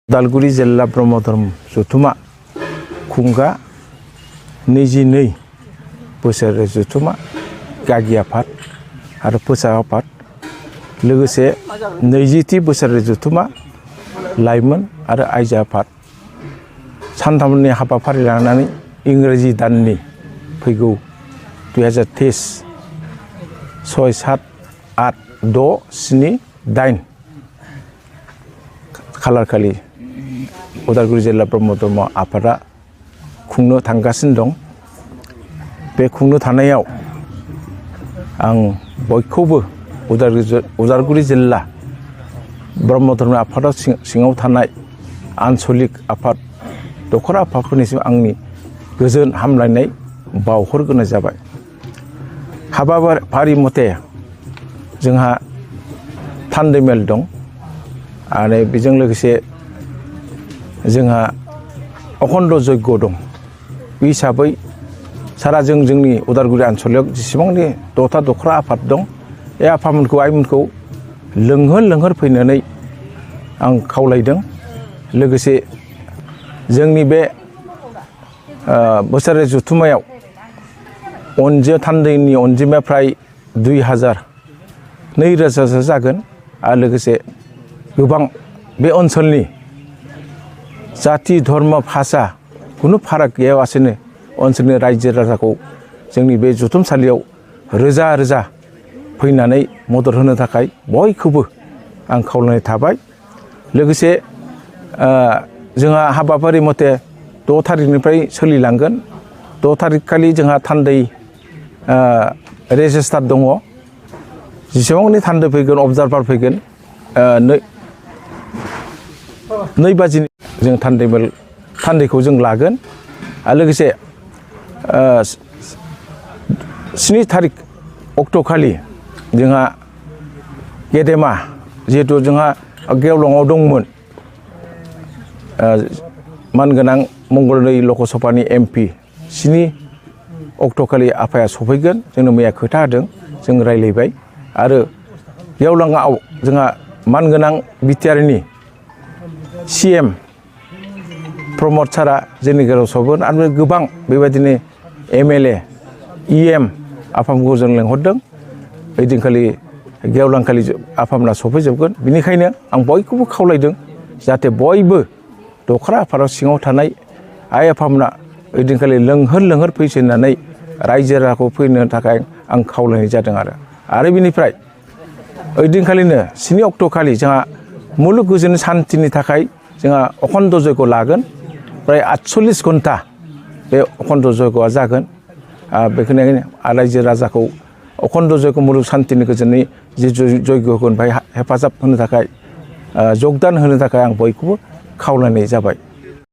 उदालगुरि जिल्ला ब्रह्म धर्म जथुमा खुंगा 22 बोसोर जथुमा गागि आफाद आरो फोसाब आफाद लोगोसे 20थि बोसोर जथुमा लाइमोन आरो आइजो आफाद सानथामनि हाबाफारि लानानै इंराजि दाननि फैगौ 2023 6, 7, 8, 6, 7, 8 खालार खालि उदालगुरि जिल्ला ब्रह्म धर्म आफादा खुंनो थांगासिनो दं। बे खुंनो थानायाव आं बयखौबो उदालगुरि जिल्ला ब्रह्म धर्म आफादाव सिङाव थानाय आनसलिक आफाद दखरा आफादफोरनिसिम आंनि गोजोन हामलायनाय बावहरग्रोनाय जाबाय। हाबाफारि मथे जोंहा थान्दै मेल दं आरो बेजों लोगोसे जोंहा अखण्ड यज्ञ दं। बे हिसाबै सारा जोंनि उदालगुरि आनसलिक जेसेबांनि दथा दखरा आफाद दं बे आफादमोनखौ आइमोनखौ लोंहोर फैनानै आं खावलायदों। लोगोसे जोंनि बे बोसोरारि जथुमायाव थान्दैनि अनजिमाया फ्राय 2000-2000 जागोन आरो लोगोसे गोबां बे ओनसोलनि जाति धर्म भाषा खुनु फाराग गैयालासेनो ओनसोलनि रायजो राजाखौ जोंनि बे जथुमसालियाव रोजा रोजा फैनानै मदद होनो थाखाय बयखौबो आं खावलायनाय थाबाय। लोगोसे जोंहा हाबाफारि मथे 6 थारिखनिफ्राय सोलिलांगोन। 6 थारिख खालि जोंहा थान्दै रेजिस्टार दङ। जेसेबांनि थान्दै फैगोन अबजारभार फैगोन 2 बाजिनि जों थान्दैखौ जों लागोन। आरो लोगोसे 7 थारिख अक्ट'खालि जोंहा गेदेमा जिहेथु जोंहा गेवलाङाव दंमोन मानगोनां मंगलदै लकसभानि MP 7 अक्ट'खालि आफाया सफैगोन। जोंनो मैया खोथा होदों, जों रायलायबाय। आरो गेवलाङाव जोंहा मानगोनां बिटिआरनि CM प्रमद सारा जोंनि गेजेराव सफैगोन आरो गोबां बेबायदिनो MLA EM आफामोनखौ जों लेंहरदों। ओइदिनखालि गेवलांखालि आफामोना सफैजोबगोन। बेनिखायनो आं बयखौबो खावलायदों जाहाथे बयबो दखरा आफादाव सिङाव थानाय आइ आफामोना ओइदिनखालि लोंहोर फैसोनानै रायजो राजाखौ फैनो थाखाय आं खावलायनाय जादों। आरो बिनिफ्राय ओइदिनखालिनो 7 अक्ट'खालि जोंहा मुलुग गोजोन सान्थिनि थाखाय जोंहा अखण्ड यज्ञ लागोन। प्राय 48 घन्टा बे अखण्ड यज्ञआ जागोन। बेखायनो रायजो राजाखौ अखण्ड यज्ञ मुलुग सान्थिनि गोजोननि जि यज्ञ होगोन बेहाय हेफाजाब होनो थाखाय जगदान होनो थाखाय आं बयखौबो खावलायनाय जाबाय।